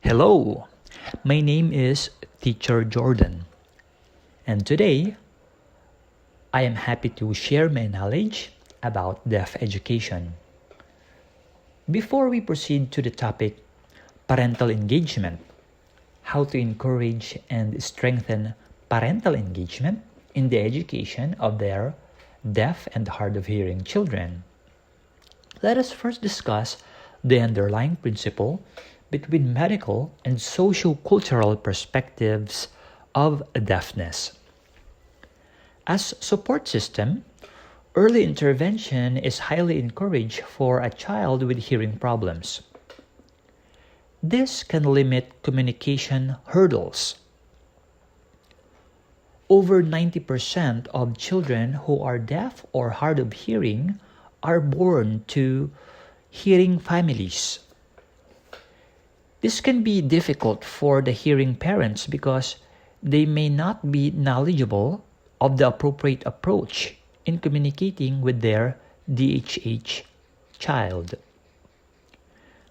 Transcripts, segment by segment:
Hello, my name is Teacher Jordan, and today I am happy to share my knowledge about deaf education. Before we proceed to the topic, parental engagement, how to encourage and strengthen parental engagement in the education of their deaf and hard of hearing children, let us first discuss the underlying principle between medical and socio-cultural perspectives of deafness. As support system, early intervention is highly encouraged for a child with hearing problems. This can limit communication hurdles. Over 90% of children who are deaf or hard of hearing are born to hearing families. This can be difficult for the hearing parents because they may not be knowledgeable of the appropriate approach in communicating with their DHH child.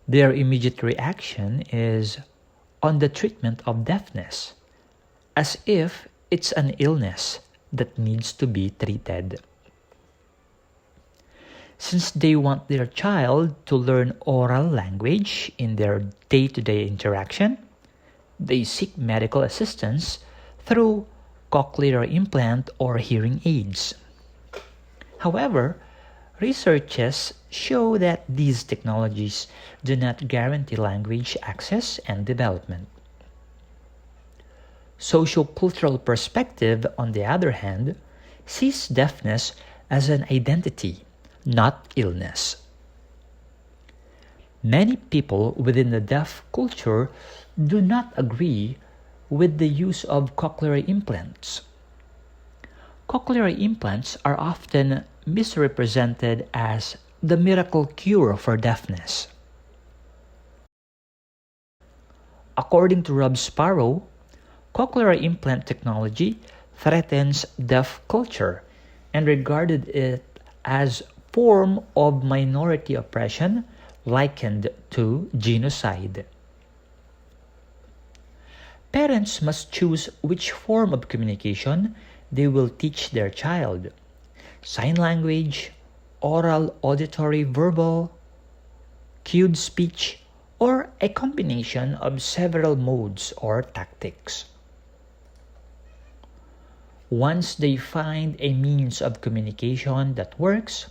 Their immediate reaction is on the treatment of deafness, as if it's an illness that needs to be treated. Since they want their child to learn oral language in their day-to-day interaction, they seek medical assistance through cochlear implant or hearing aids. However, researches show that these technologies do not guarantee language access and development. Sociocultural perspective, on the other hand, sees deafness as an identity, not illness. Many people within the deaf culture do not agree with the use of cochlear implants. Cochlear implants are often misrepresented as the miracle cure for deafness. According to Rob Sparrow, cochlear implant technology threatens deaf culture and regarded it as form of minority oppression likened to genocide. Parents must choose which form of communication they will teach their child: sign language, oral, auditory, verbal, cued speech, or a combination of several modes or tactics. Once they find a means of communication that works,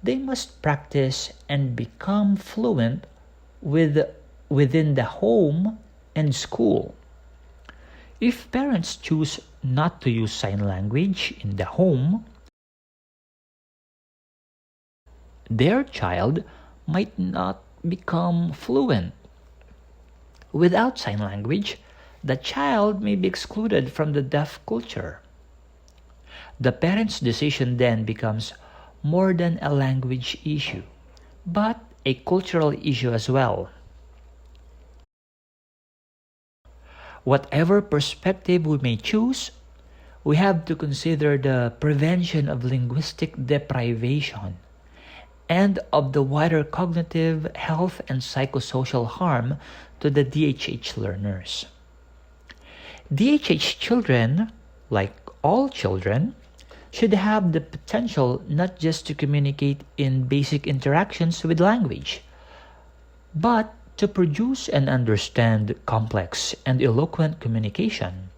they must practice and become fluent within the home and school. If parents choose not to use sign language in the home, their child might not become fluent. Without sign language, the child may be excluded from the deaf culture. The parent's decision then becomes more than a language issue, but a cultural issue as well. Whatever perspective we may choose, we have to consider the prevention of linguistic deprivation and of the wider cognitive, health, and psychosocial harm to the DHH learners. DHH children, like all children, should have the potential not just to communicate in basic interactions with language, but to produce and understand complex and eloquent communication.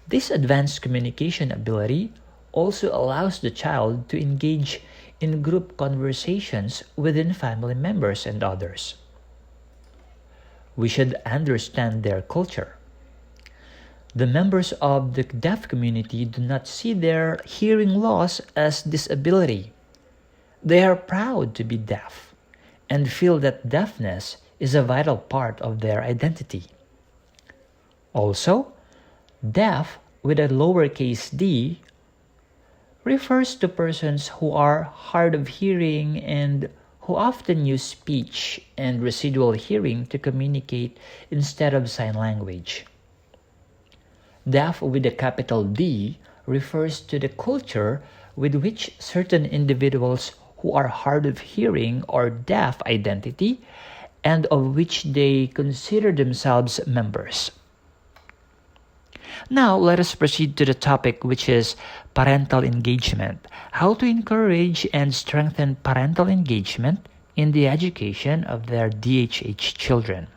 This advanced communication ability also allows the child to engage in group conversations within family members and others. We should understand their culture. The members of the deaf community do not see their hearing loss as disability. They are proud to be deaf and feel that deafness is a vital part of their identity. Also, deaf with a lowercase d refers to persons who are hard of hearing and who often use speech and residual hearing to communicate instead of sign language. Deaf with a capital D refers to the culture with which certain individuals who are hard of hearing or deaf identity and of which they consider themselves members. Now, let us proceed to the topic, which is parental engagement. How to encourage and strengthen parental engagement in the education of their DHH children.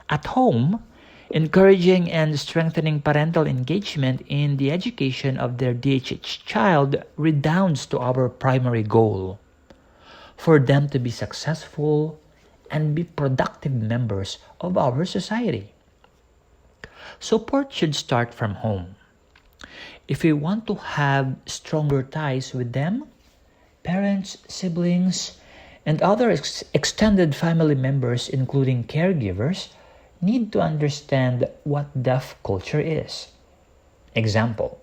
At home, encouraging and strengthening parental engagement in the education of their DHH child redounds to our primary goal: for them to be successful and be productive members of our society. Support should start from home. If we want to have stronger ties with them, parents, siblings, and other extended family members, including caregivers, need to understand what deaf culture is. Example: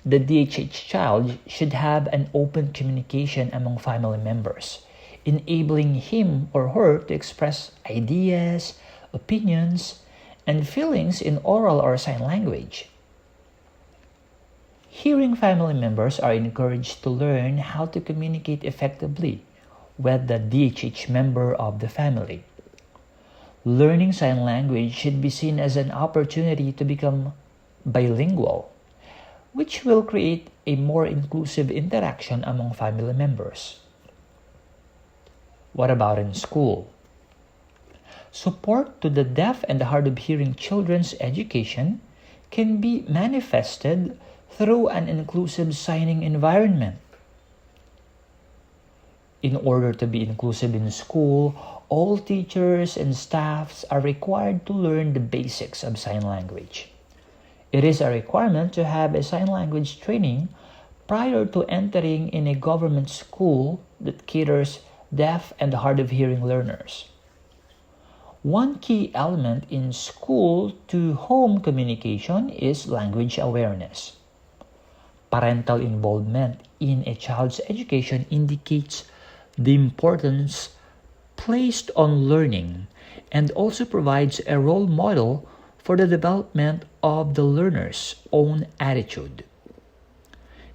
the DHH child should have an open communication among family members, enabling him or her to express ideas, opinions, and feelings in oral or sign language. Hearing family members are encouraged to learn how to communicate effectively with the DHH member of the family. Learning sign language should be seen as an opportunity to become bilingual, which will create a more inclusive interaction among family members. What about in school? Support to the deaf and hard of hearing children's education can be manifested through an inclusive signing environment. In order to be inclusive in school, all teachers and staffs are required to learn the basics of sign language. It is a requirement to have a sign language training prior to entering in a government school that caters deaf and hard of hearing learners. One key element in school-to-home communication is language awareness. Parental involvement in a child's education indicates the importance placed on learning and also provides a role model for the development of the learner's own attitude.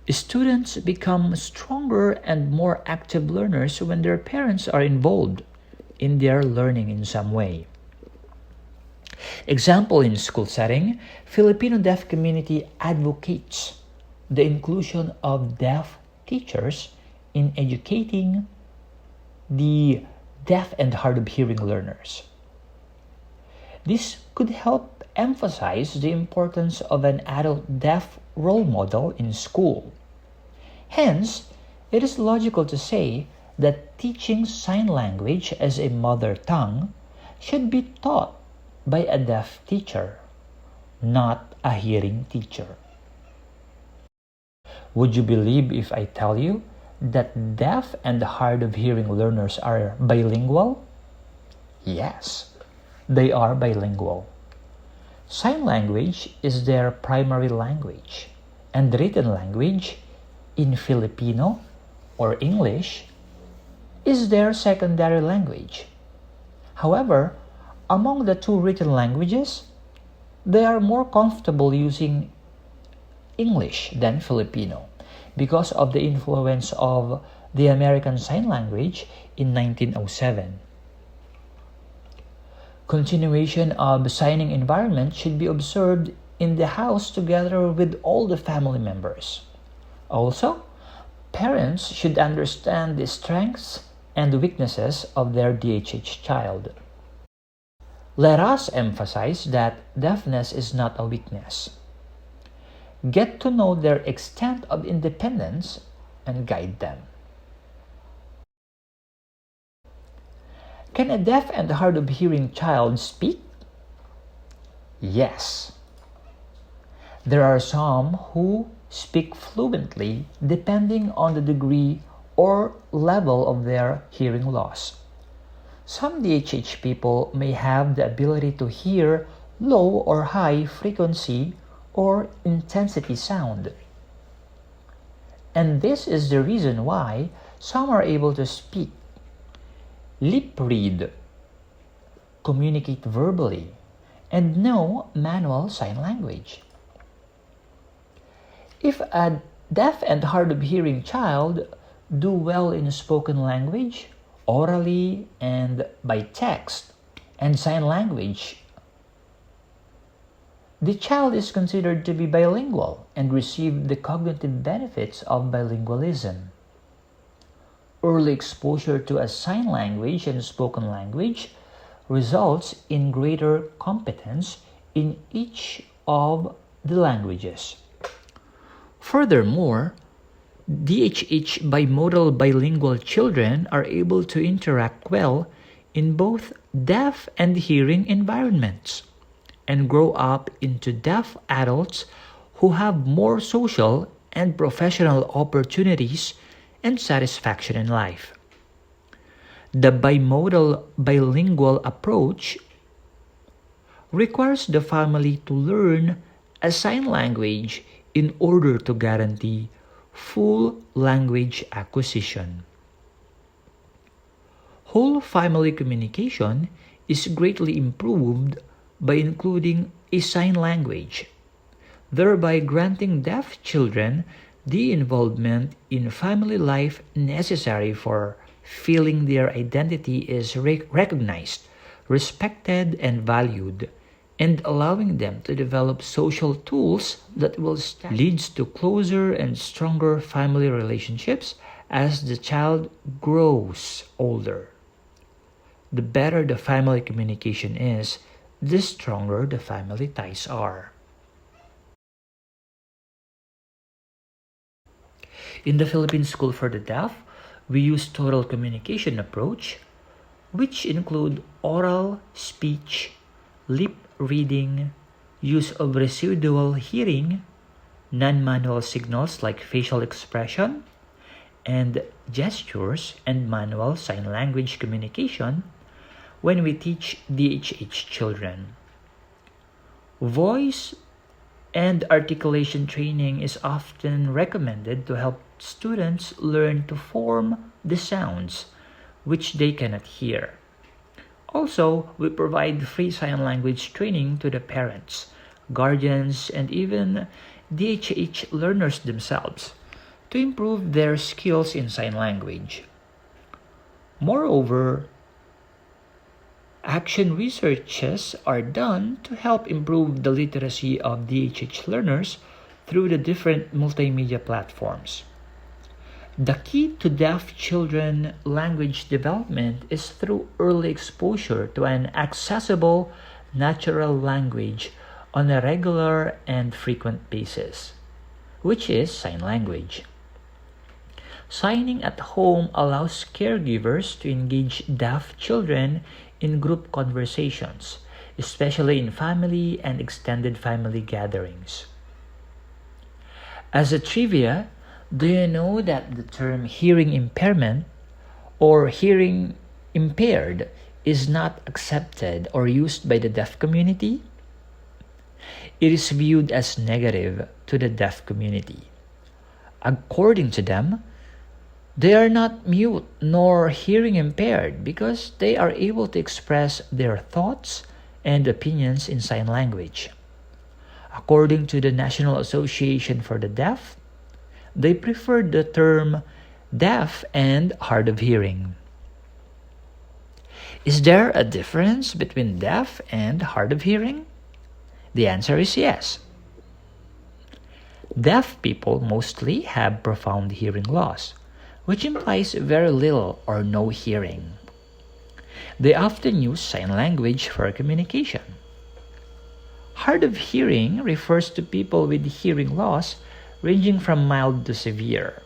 Students become stronger and more active learners when their parents are involved in their learning in some way. Example: in school setting, Filipino deaf community advocates the inclusion of deaf teachers in educating the deaf and hard of hearing learners. This could help emphasize the importance of an adult deaf role model in school. Hence, it is logical to say that teaching sign language as a mother tongue should be taught by a deaf teacher, not a hearing teacher. Would you believe if I tell you that deaf and hard of hearing learners are bilingual? Yes, they are bilingual. Sign language is their primary language, and written language in Filipino or English is their secondary language. However, among the two written languages, they are more comfortable using English than Filipino because of the influence of the American Sign Language in 1907. Continuation of signing environment should be observed in the house together with all the family members. Also, parents should understand the strengths and weaknesses of their DHH child. Let us emphasize that deafness is not a weakness. Get to know their extent of independence and guide them. Can a deaf and hard of hearing child speak? Yes. There are some who speak fluently depending on the degree or level of their hearing loss. Some DHH people may have the ability to hear low or high frequency or intensity sound. And this is the reason why some are able to speak, lip read, communicate verbally, and know manual sign language. If a deaf and hard of hearing child do well in spoken language orally and by text and sign language, the child is considered to be bilingual and receive the cognitive benefits of bilingualism. Early exposure to a sign language and spoken language results in greater competence in each of the languages. Furthermore, DHH bimodal-bilingual children are able to interact well in both deaf and hearing environments and grow up into deaf adults who have more social and professional opportunities and satisfaction in life. The bimodal bilingual approach requires the family to learn a sign language in order to guarantee full language acquisition. Whole family communication is greatly improved by including a sign language, thereby granting deaf children the involvement in family life necessary for feeling their identity is recognized, respected, and valued, and allowing them to develop social tools that will leads to closer and stronger family relationships as the child grows older. The better the family communication is, the stronger the family ties are. In the Philippine School for the Deaf, we use total communication approach, which include oral, speech, lip reading, use of residual hearing, non-manual signals like facial expression, and gestures and manual sign language communication when we teach DHH children. Voice and articulation training is often recommended to help students learn to form the sounds which they cannot hear. Also, we provide free sign language training to the parents, guardians, and even DHH learners themselves to improve their skills in sign language. Moreover, action researches are done to help improve the literacy of DHH learners through the different multimedia platforms. The key to deaf children language development is through early exposure to an accessible, natural language on a regular and frequent basis, which is sign language. Signing at home allows caregivers to engage deaf children in group conversations, especially in family and extended family gatherings. As a trivia, do you know that the term hearing impairment or hearing impaired is not accepted or used by the deaf community? It is viewed as negative to the deaf community. According to them, they are not mute nor hearing impaired because they are able to express their thoughts and opinions in sign language. According to the National Association for the Deaf, they prefer the term deaf and hard of hearing. Is there a difference between deaf and hard of hearing? The answer is yes. Deaf people mostly have profound hearing loss, which implies very little or no hearing. They often use sign language for communication. Hard of hearing refers to people with hearing loss ranging from mild to severe.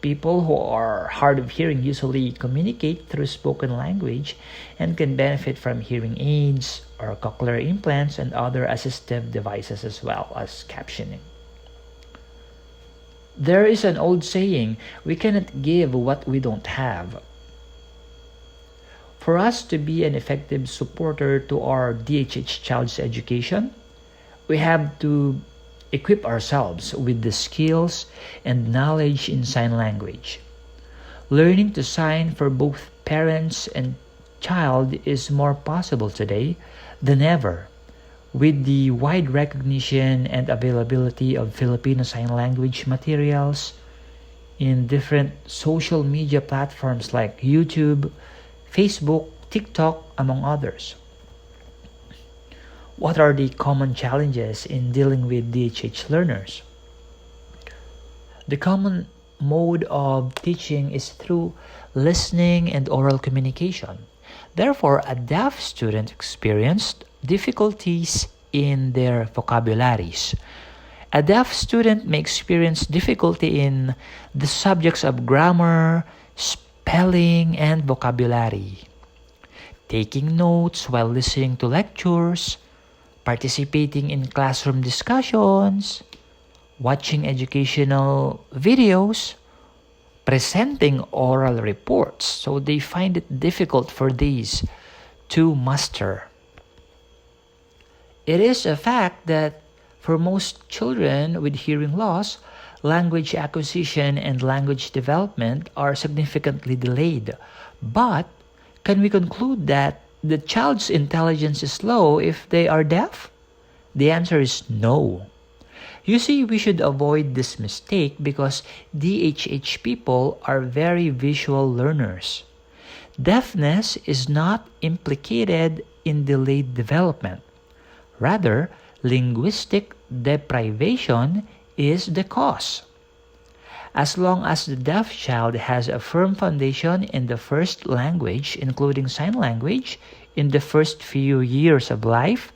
People who are hard of hearing usually communicate through spoken language and can benefit from hearing aids or cochlear implants and other assistive devices as well as captioning. There is an old saying, we cannot give what we don't have. For us to be an effective supporter to our DHH child's education, we have to equip ourselves with the skills and knowledge in sign language. Learning to sign for both parents and child is more possible today than ever, with the wide recognition and availability of Filipino sign language materials, in different social media platforms like YouTube, Facebook, TikTok, among others. What are the common challenges in dealing with DHH learners? The common mode of teaching is through listening and oral communication. Therefore, a deaf student experienced difficulties in their vocabularies. A deaf student may experience difficulty in the subjects of grammar, spelling, and vocabulary. Taking notes while listening to lectures, participating in classroom discussions, watching educational videos, presenting oral reports. So they find it difficult for these to master. It is a fact that for most children with hearing loss, language acquisition and language development are significantly delayed. But can we conclude that the child's intelligence is low if they are deaf? The answer is no. You see, we should avoid this mistake because DHH people are very visual learners. Deafness is not implicated in delayed development. Rather, linguistic deprivation is the cause. As long as the deaf child has a firm foundation in the first language, including sign language, in the first few years of life,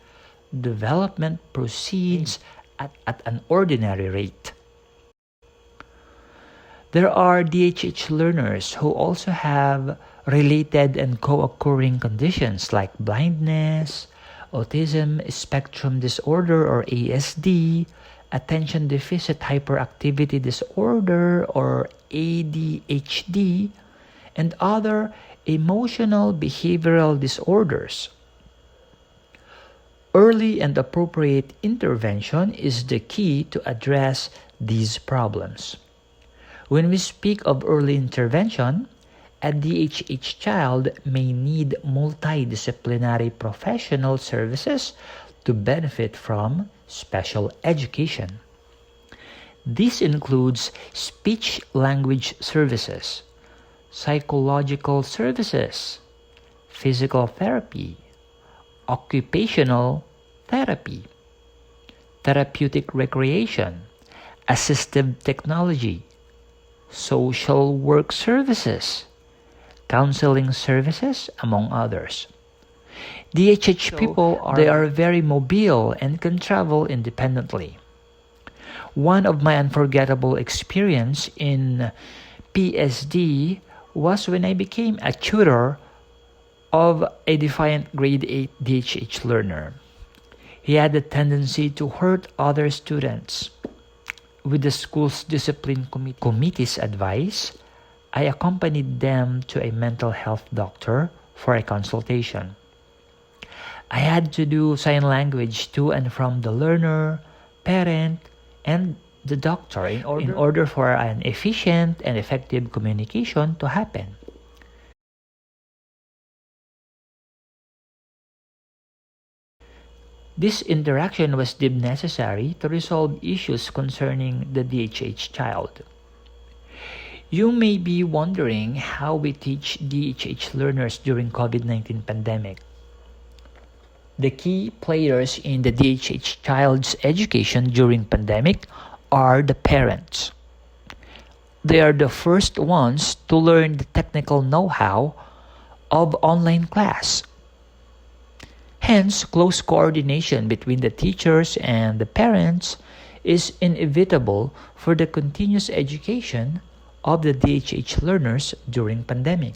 development proceeds at an ordinary rate. There are DHH learners who also have related and co-occurring conditions like blindness, autism spectrum disorder or ASD, attention deficit hyperactivity disorder or ADHD, and other emotional behavioral disorders. Early and appropriate intervention is the key to address these problems. When we speak of early intervention, a DHH child may need multidisciplinary professional services to benefit from special education. This includes speech-language services, psychological services, physical therapy, occupational therapy, therapeutic recreation, assistive technology, social work services, counseling services, among others. DHH people are very mobile and can travel independently. One of my unforgettable experience in PSD was when I became a tutor of a defiant grade 8 DHH learner. He had a tendency to hurt other students. With the school's discipline committee's advice, I accompanied them to a mental health doctor for a consultation. I had to do sign language to and from the learner, parent, and the doctor in order for an efficient and effective communication to happen. This interaction was deemed necessary to resolve issues concerning the DHH child. You may be wondering how we teach DHH learners during COVID-19 pandemic. The key players in the DHH child's education during pandemic are the parents. They are the first ones to learn the technical know-how of online class. Hence, close coordination between the teachers and the parents is inevitable for the continuous education of the DHH learners during pandemic.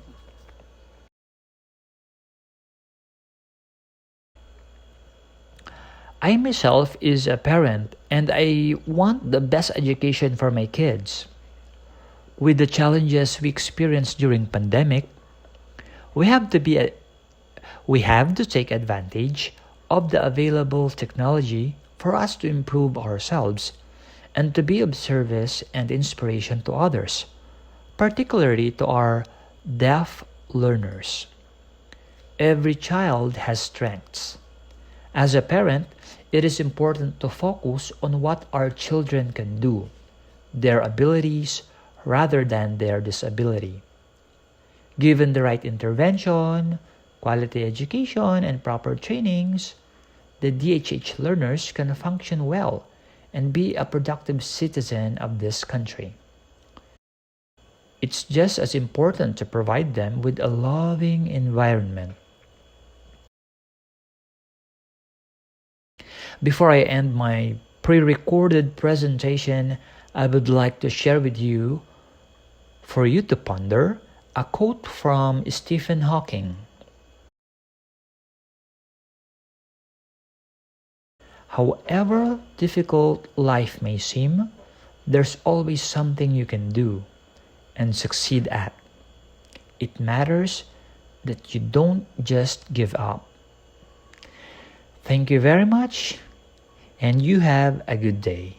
I myself is a parent and I want the best education for my kids. With the challenges we experienced during pandemic, we have to take advantage of the available technology for us to improve ourselves and to be of service and inspiration to others, particularly to our deaf learners. Every child has strengths. As a parent, it is important to focus on what our children can do, their abilities, rather than their disability. Given the right intervention, quality education, and proper trainings, the DHH learners can function well and be a productive citizen of this country. It's just as important to provide them with a loving environment. Before I end my pre-recorded presentation, I would like to share with you, for you to ponder, a quote from Stephen Hawking. However difficult life may seem, there's always something you can do and succeed at. It matters that you don't just give up. Thank you very much, and you have a good day.